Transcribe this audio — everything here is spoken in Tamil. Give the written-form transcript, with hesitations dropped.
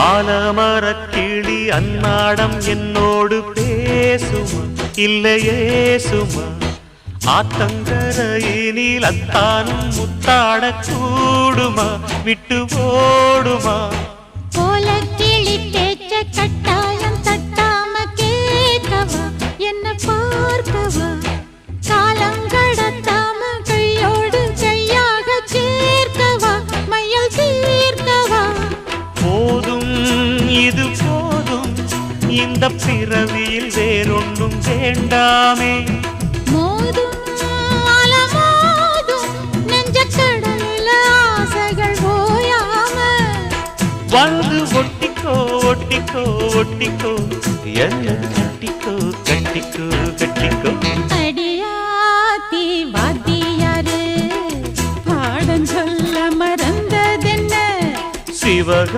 ஆலமரக்கிளி அன்னாடம் என்னோடு பேசுமா இல்லையே சுமா ஆத்தங்கரையினில் அத்தானும் முத்தாட கூடுமா விட்டு ஓடுமா கோலக்கிளி பேச்ச கட்டாயம் தட்டாம கேட்கவா என்ன பார்க்கவா காலங்கடத்தாம கையோடு கையாக சேர்க்கவா மையல் தீர்க்கவா போதும் இது போதும் இந்த பிறவியில் வேறொன்றும் வேண்டாமே மோதும் அலமோதும் நெஞ்ச கடலில் ஆசைகள் ஓயாம வந்து ஒட்டிக்கோ ஒட்டிக்கோ ஒட்டிக்கோ என்ன கட்டிக்கோ கட்டிக்கோ கட்டிக்கோ அடியாத்தி வாத்தியாரு பாடம் சொல்ல மறந்ததென்ன சிவக